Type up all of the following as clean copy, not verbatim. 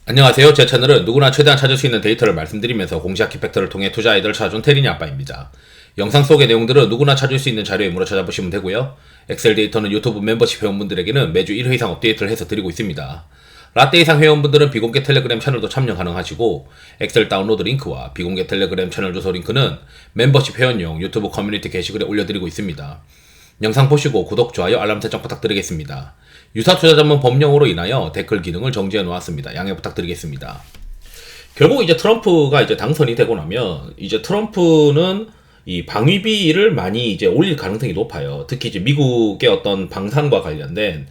안녕하세요. 제 채널은 누구나 최대한 찾을 수 있는 데이터를 말씀드리면서 공시 아키팩터를 통해 투자 아이디어를 찾아준 테린이 아빠입니다. 영상 속의 내용들은 누구나 찾을 수 있는 자료의 문으로 찾아보시면 되고요. 엑셀 데이터는 유튜브 멤버십 회원분들에게는 매주 1회 이상 업데이트를 해서 드리고 있습니다. 라떼 이상 회원분들은 비공개 텔레그램 채널도 참여 가능하시고 엑셀 다운로드 링크와 비공개 텔레그램 채널 주소 링크는 멤버십 회원용 유튜브 커뮤니티 게시글에 올려드리고 있습니다. 영상 보시고 구독, 좋아요, 알람 설정 부탁드리겠습니다. 유사 투자 전문 법령으로 인하여 댓글 기능을 정지해 놓았습니다. 양해 부탁드리겠습니다. 결국 이제 트럼프가 이제 당선이 되고 나면 이제 트럼프는 이 방위비를 많이 이제 올릴 가능성이 높아요. 특히 이제 미국의 어떤 방산과 관련된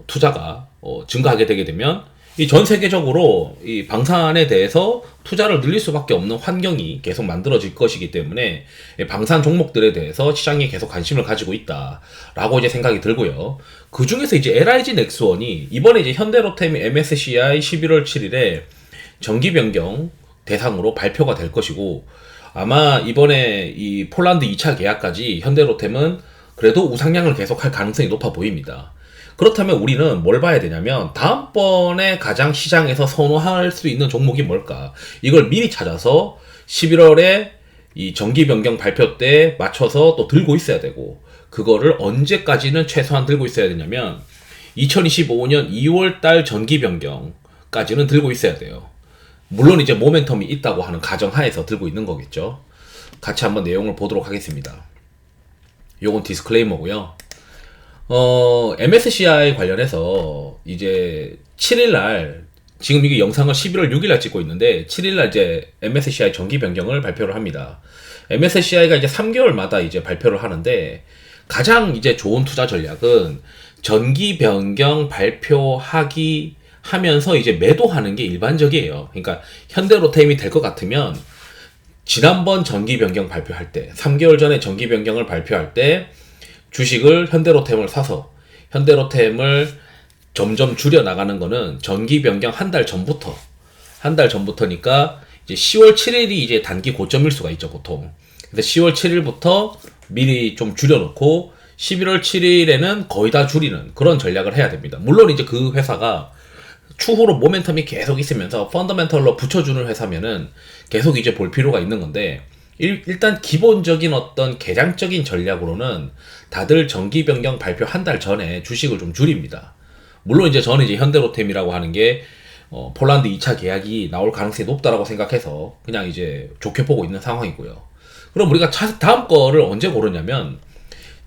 투자가 증가하게 되게 되면 이 전 세계적으로 이 방산에 대해서 투자를 늘릴 수밖에 없는 환경이 계속 만들어질 것이기 때문에 방산 종목들에 대해서 시장이 계속 관심을 가지고 있다라고 이제 생각이 들고요. 그 중에서 이제 LIG 넥스원이 이번에 이제 현대로템이 MSCI 11월 7일에 정기 변경 대상으로 발표가 될 것이고, 아마 이번에 이 폴란드 2차 계약까지 현대로템은 그래도 우상향을 계속할 가능성이 높아 보입니다. 그렇다면 우리는 뭘 봐야 되냐면 다음번에 가장 시장에서 선호할 수 있는 종목이 뭘까? 이걸 미리 찾아서 11월에 이 정기 변경 발표 때 맞춰서 또 들고 있어야 되고, 그거를 언제까지는 최소한 들고 있어야 되냐면 2025년 2월 달 정기 변경까지는 들고 있어야 돼요. 물론 이제 모멘텀이 있다고 하는 가정하에서 들고 있는 거겠죠. 같이 한번 내용을 보도록 하겠습니다. 요건 디스클레이머고요. MSCI 관련해서 이제 7일날, 지금 이게 영상을 11월 6일날 찍고 있는데 7일날 이제 MSCI 정기 변경을 발표를 합니다. MSCI가 이제 3개월마다 이제 발표를 하는데 가장 이제 좋은 투자 전략은 정기 변경 발표하기 하면서 이제 매도하는 게 일반적이에요. 그러니까 현대로템이 될 것 같으면 지난번 정기 변경 발표할 때, 3개월 전에 정기 변경을 발표할 때 주식을 현대로템을 사서 현대로템을 점점 줄여 나가는 거는 정기 변경 한 달 전부터니까 이제 10월 7일이 이제 단기 고점일 수가 있죠, 보통. 그래서 10월 7일부터 미리 좀 줄여놓고 11월 7일에는 거의 다 줄이는 그런 전략을 해야 됩니다. 물론 이제 그 회사가 추후로 모멘텀이 계속 있으면서 펀더멘털로 붙여주는 회사면은 계속 이제 볼 필요가 있는 건데, 일단 기본적인 어떤 개량적인 전략으로는 다들 정기 변경 발표 한 달 전에 주식을 좀 줄입니다. 물론 이제 저는 이제 현대로템이라고 하는 게 폴란드 2차 계약이 나올 가능성이 높다라고 생각해서 그냥 이제 좋게 보고 있는 상황이고요. 그럼 우리가 다음 거를 언제 고르냐면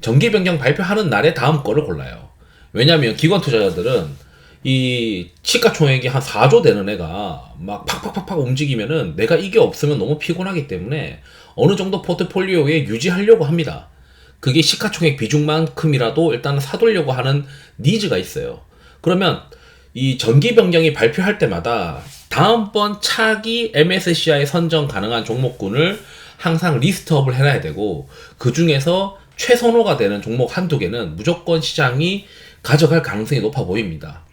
정기 변경 발표하는 날에 다음 거를 골라요. 왜냐면 기관 투자자들은 이 시가총액이 한 4조 되는 애가 막 팍팍팍팍 움직이면은 내가 이게 없으면 너무 피곤하기 때문에 어느 정도 포트폴리오에 유지하려고 합니다. 그게 시가총액 비중만큼이라도 일단 사두려고 하는 니즈가 있어요. 그러면 이 정기 변경이 발표할 때마다 다음번 차기 MSCI 선정 가능한 종목군을 항상 리스트업을 해놔야 되고, 그 중에서 최선호가 되는 종목 한두 개는 무조건 시장이 가져갈 가능성이 높아 보입니다.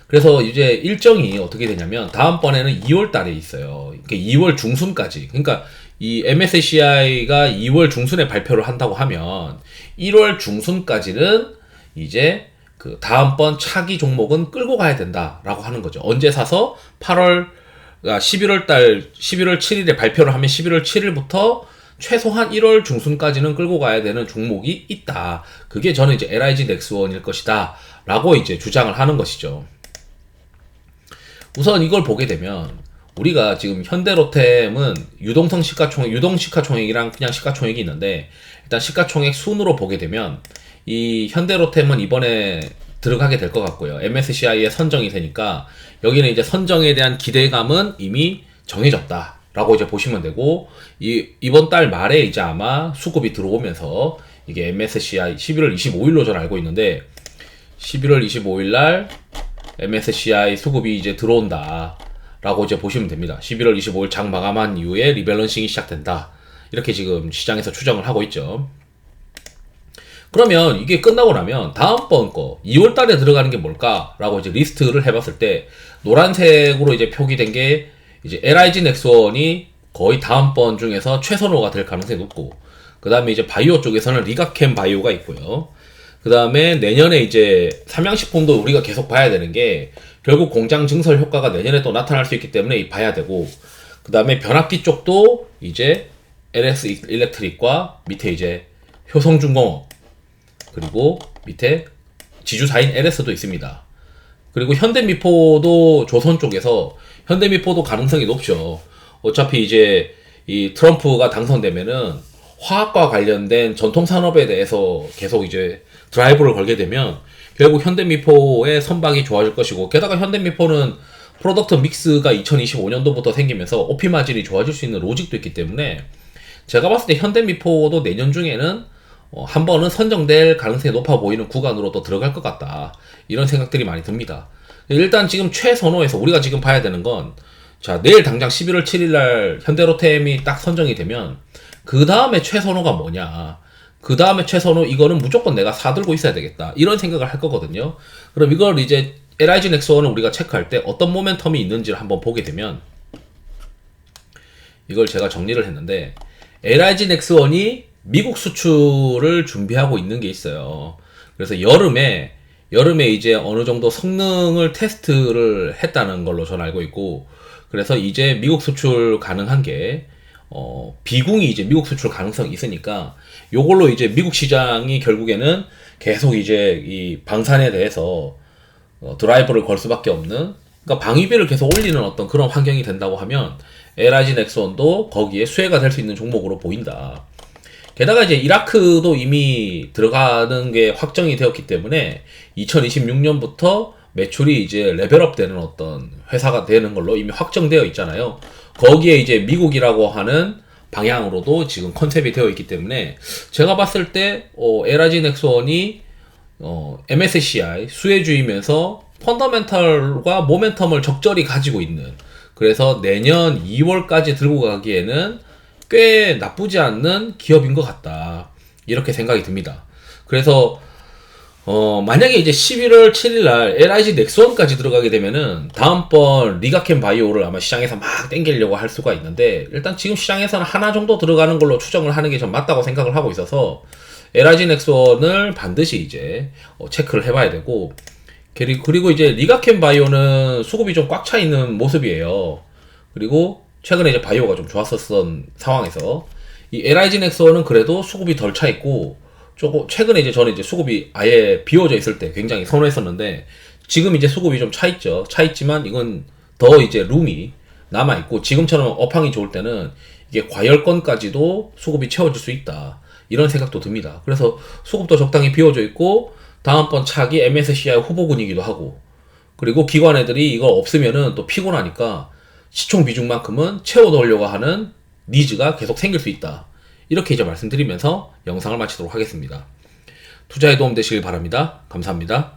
그래서 이제 일정이 어떻게 되냐면 다음번에는 2월 달에 있어요. 그러니까 2월 중순까지. 그러니까 이 MSCI가 2월 중순에 발표를 한다고 하면 1월 중순까지는 이제 그 다음번 차기 종목은 끌고 가야 된다라고 하는 거죠. 언제 사서 11월 7일에 발표를 하면 11월 7일부터 최소한 1월 중순까지는 끌고 가야 되는 종목이 있다. 그게 저는 이제 LIG 넥스원일 것이다 라고 이제 주장을 하는 것이죠. 우선 이걸 보게 되면 우리가 지금 현대로템은 유동 시가총액이랑 그냥 시가총액이 있는데, 일단 시가총액 순으로 보게 되면 이 현대로템은 이번에 들어가게 될 것 같고요. MSCI에 선정이 되니까 여기는 이제 선정에 대한 기대감은 이미 정해졌다라고 이제 보시면 되고, 이번 달 말에 이제 아마 수급이 들어오면서 이게 MSCI 11월 25일로 저는 알고 있는데 11월 25일 날 MSCI 수급이 이제 들어온다 라고 이제 보시면 됩니다. 11월 25일 장 마감한 이후에 리밸런싱이 시작된다, 이렇게 지금 시장에서 추정을 하고 있죠. 그러면 이게 끝나고 나면 다음번 거 2월 달에 들어가는 게 뭘까 라고 이제 리스트를 해봤을 때 노란색으로 이제 표기된 게 이제 LIG 넥스원이 거의 다음번 중에서 최선호가 될 가능성이 높고, 그 다음에 이제 바이오 쪽에서는 리가캠 바이오가 있고요. 그 다음에 내년에 이제 삼양식품도 우리가 계속 봐야 되는 게 결국 공장 증설 효과가 내년에 또 나타날 수 있기 때문에 봐야 되고, 그 다음에 변압기 쪽도 이제 LS 일렉트릭과 밑에 이제 효성중공업, 그리고 밑에 지주사인 LS도 있습니다. 그리고 현대미포도 조선 쪽에서 현대미포도 가능성이 높죠. 어차피 이제 이 트럼프가 당선되면은 화학과 관련된 전통산업에 대해서 계속 이제 드라이브를 걸게 되면 결국 현대미포의 선박이 좋아질 것이고, 게다가 현대미포는 프로덕트 믹스가 2025년도부터 생기면서 OP 마진이 좋아질 수 있는 로직도 있기 때문에 제가 봤을 때 현대미포도 내년 중에는 한 번은 선정될 가능성이 높아 보이는 구간으로 또 들어갈 것 같다, 이런 생각들이 많이 듭니다. 일단 지금 최선호에서 우리가 지금 봐야 되는 건, 자, 내일 당장 11월 7일날 현대로템이 딱 선정이 되면 그 다음에 최선호가 뭐냐, 그 다음에 최선호 이거는 무조건 내가 사들고 있어야 되겠다, 이런 생각을 할 거거든요. 그럼 이걸 이제 LIG 넥스원을 우리가 체크할 때 어떤 모멘텀이 있는지를 한번 보게 되면, 이걸 제가 정리를 했는데 LIG 넥스원이 미국 수출을 준비하고 있는 게 있어요. 그래서 여름에 이제 어느 정도 성능을 테스트를 했다는 걸로 저는 알고 있고, 그래서 이제 미국 수출 가능한 게 비궁이 이제 미국 수출 가능성이 있으니까 요걸로 이제 미국 시장이 결국에는 계속 이제 이 방산에 대해서 드라이버를 걸 수밖에 없는, 그러니까 방위비를 계속 올리는 어떤 그런 환경이 된다고 하면 LIG 넥스원도 거기에 수혜가 될 수 있는 종목으로 보인다. 게다가 이제 이라크도 이미 들어가는 게 확정이 되었기 때문에 2026년부터 매출이 이제 레벨업 되는 어떤 회사가 되는 걸로 이미 확정되어 있잖아요. 거기에 이제 미국이라고 하는 방향으로도 지금 컨셉이 되어 있기 때문에 제가 봤을 때 LIG 넥스원이 MSCI 수혜주이면서 펀더멘털과 모멘텀을 적절히 가지고 있는, 그래서 내년 2월까지 들고 가기에는 꽤 나쁘지 않는 기업인 것 같다, 이렇게 생각이 듭니다. 그래서 만약에 이제 11월 7일날 LIG 넥스원까지 들어가게 되면은 다음번 리가켄 바이오를 아마 시장에서 막 땡기려고 할 수가 있는데, 일단 지금 시장에서는 하나 정도 들어가는 걸로 추정을 하는 게 좀 맞다고 생각을 하고 있어서 LIG 넥스원을 반드시 이제 체크를 해봐야 되고, 그리고 이제 리가켄 바이오는 수급이 좀 꽉 차 있는 모습이에요. 그리고 최근에 이제 바이오가 좀 좋았었던 상황에서 이 LIG 넥스원은 그래도 수급이 덜 차 있고, 조금 최근에 이제 저는 이제 수급이 아예 비워져 있을 때 굉장히 선호했었는데 지금 이제 수급이 좀 차 있죠. 차 있지만 이건 더 이제 룸이 남아 있고, 지금처럼 업황이 좋을 때는 이게 과열권까지도 수급이 채워질 수 있다, 이런 생각도 듭니다. 그래서 수급도 적당히 비워져 있고 다음번 차기 MSCI 후보군이기도 하고, 그리고 기관 애들이 이거 없으면은 또 피곤하니까 시총 비중만큼은 채워 넣으려고 하는 니즈가 계속 생길 수 있다, 이렇게 이제 말씀드리면서 영상을 마치도록 하겠습니다. 투자에 도움 되시길 바랍니다. 감사합니다.